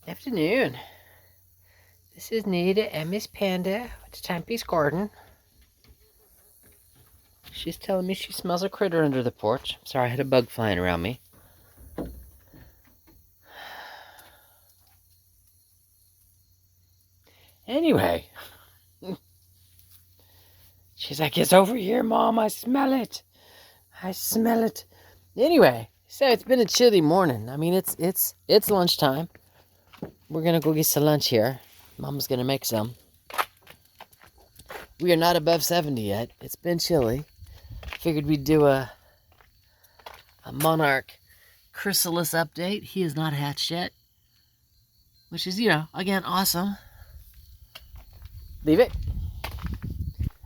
Afternoon. This is Nita and Miss Panda at the Timepiece Garden. She's telling me she smells a critter under the porch. Sorry, I had a bug flying around me. Anyway, she's like, "It's over here, Mom. I smell it. I smell it." Anyway, so it's been a chilly morning. I mean, it's lunchtime. We're gonna go get some lunch here. Mom's gonna make some. We are not above 70 yet. It's been chilly. Figured we'd do a Monarch Chrysalis update. He is not hatched yet, which is, again, awesome. Leave it.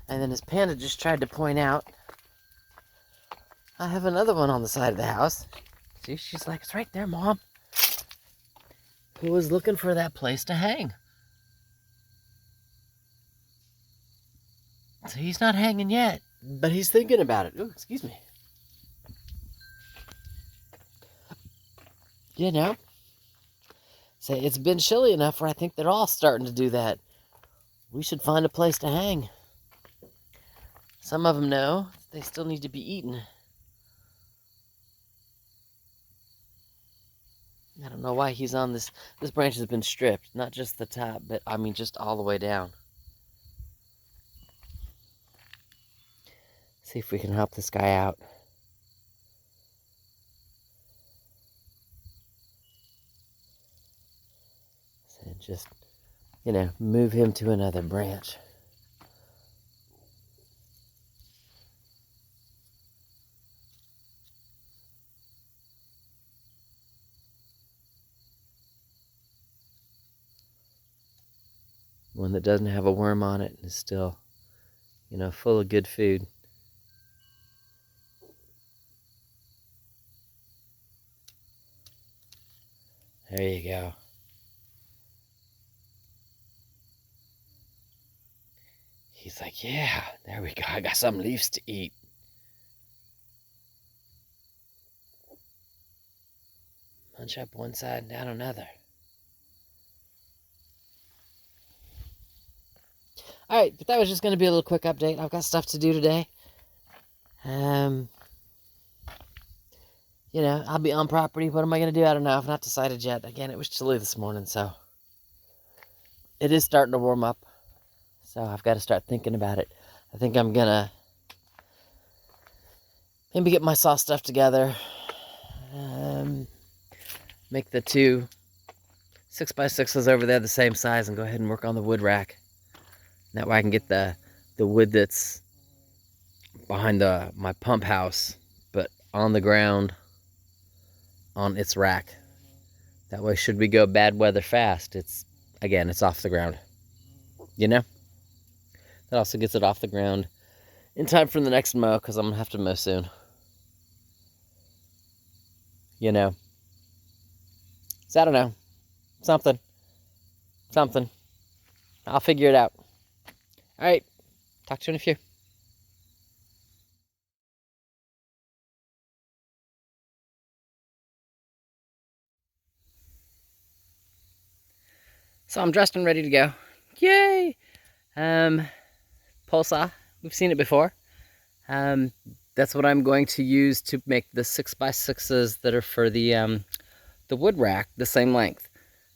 And then as Panda just tried to point out, I have another one on the side of the house. See, she's like, "It's right there, Mom." Who was looking for that place to hang? So he's not hanging yet, but he's thinking about it. Ooh, excuse me. So it's been chilly enough where I think they're all starting to do that. We should find a place to hang. Some of them know they still need to be eaten. I don't know why he's on this. This branch has been stripped, not just the top, but I mean just all the way down. See if we can help this guy out. So just, move him to another branch. One that doesn't have a worm on it and is still, full of good food. There you go. He's like, "Yeah, there we go. I got some leaves to eat." Munch up one side and down another. All right, but that was just going to be a little quick update. I've got stuff to do today. I'll be on property. What am I going to do? I don't know. I've not decided yet. Again, it was chilly this morning, so it is starting to warm up. So I've got to start thinking about it. I think I'm going to maybe get my saw stuff together. Make the two 6x6s over there the same size and go ahead and work on the wood rack. That way I can get the wood that's behind my pump house, but on the ground, on its rack. That way, should we go bad weather fast, it's off the ground. That also gets it off the ground in time for the next mow, because I'm going to have to mow soon. So I don't know. Something. I'll figure it out. All right. Talk to you in a few. So I'm dressed and ready to go. Yay! Pole saw. We've seen it before. That's what I'm going to use to make the 6x6s that are for the wood rack the same length.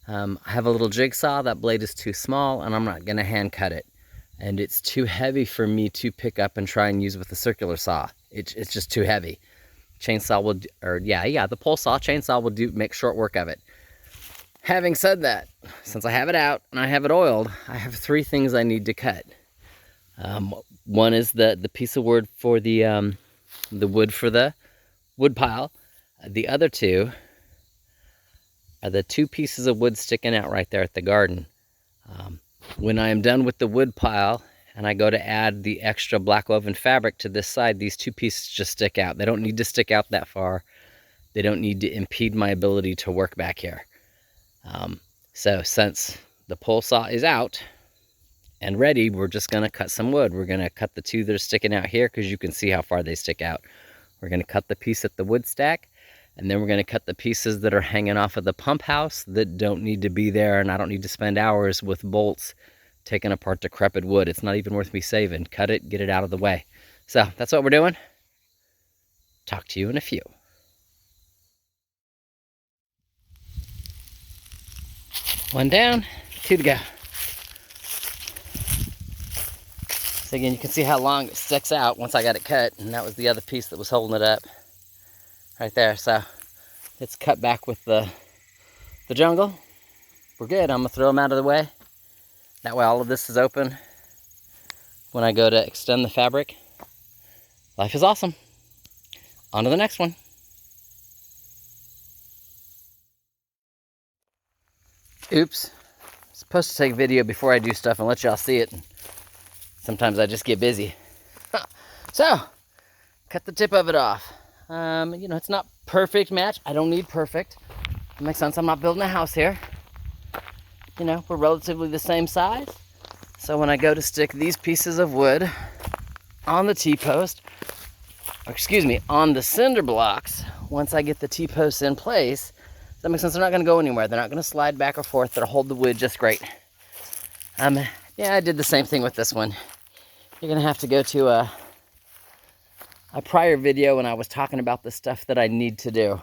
I have a little jigsaw. That blade is too small, and I'm not going to hand cut it. And it's too heavy for me to pick up and try and use with a circular saw. It's just too heavy. Chainsaw will, the pole saw chainsaw will make short work of it. Having said that, since I have it out and I have it oiled, I have three things I need to cut. One is the piece of wood for the wood for the wood pile. The other two are the two pieces of wood sticking out right there at the garden. When I am done with the wood pile and I go to add the extra black woven fabric to this side, these two pieces just stick out. They don't need to stick out that far. They don't need to impede my ability to work back here. So since the pole saw is out and ready, we're just going to cut some wood. We're going to cut the two that are sticking out here because you can see how far they stick out. We're going to cut the piece at the wood stack, And then we're going to cut the pieces that are hanging off of the pump house that don't need to be there, and I don't need to spend hours with bolts taking apart decrepit wood. It's not even worth me saving. Cut it, get it out of the way. So that's what we're doing. Talk to you in a few. One down, 2 to go. So again, you can see how long it sticks out once I got it cut, and that was the other piece that was holding it up right there. So it's cut back with the jungle. We're good. I'm gonna throw them out of the way. That way all of this is open when I go to extend the fabric. Life is awesome. On to the next one. Oops. I'm supposed to take video before I do stuff and let y'all see it. Sometimes I just get busy. So, cut the tip of it off. You know, it's not perfect match. I don't need perfect. It makes sense. I'm not building a house here. You know, we're relatively the same size. So when I go to stick these pieces of wood on the T-post, or excuse me, on the cinder blocks, once I get the T-posts in place, that makes sense. They're not going to go anywhere. They're not going to slide back or forth. They'll hold the wood just great. Yeah, I did the same thing with this one. You're going to have to go to a prior video when I was talking about the stuff that I need to do.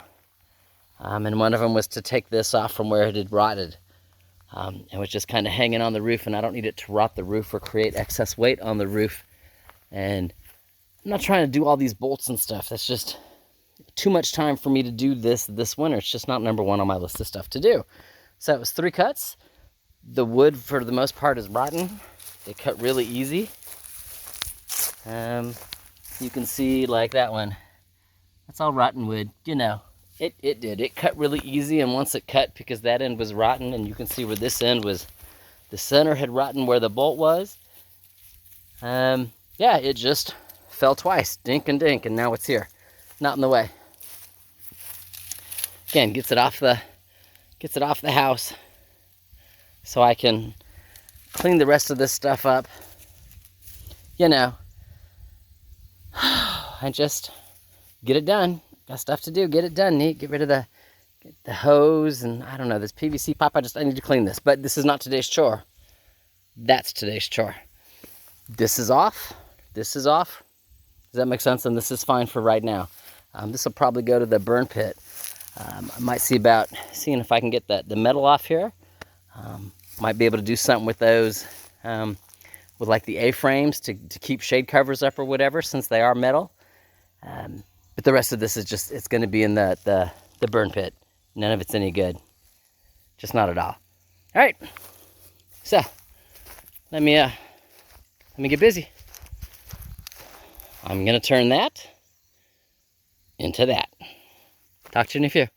And one of them was to take this off from where it had rotted. It was just kind of hanging on the roof, and I don't need it to rot the roof or create excess weight on the roof. And I'm not trying to do all these bolts and stuff. That's just too much time for me to do this winter. It's just not number one on my list of stuff to do. So it was 3 cuts. The wood, for the most part, is rotten. It cut really easy. You can see, like that one. That's all rotten wood, you know. It did. It cut really easy, and once it cut, because that end was rotten, and you can see where this end was, the center had rotten where the bolt was. Yeah, it just fell twice, dink and dink, and now it's here, not in the way. Again, gets it off the house, so I can clean the rest of this stuff up, you know, and just get it done. Got stuff to do. Get it done, neat. Get rid of the hose and, I don't know, this PVC pipe. I need to clean this. But this is not today's chore. That's today's chore. This is off. This is off. Does that make sense? And this is fine for right now. This will probably go to the burn pit. I might see about seeing if I can get the metal off here. Might be able to do something with those, with like the A-frames to keep shade covers up or whatever, since they are metal. But the rest of this is just, it's going to be in the burn pit. None of it's any good. Just not at all. All right. So, let me get busy. I'm going to turn that into that. Talk to you in a few.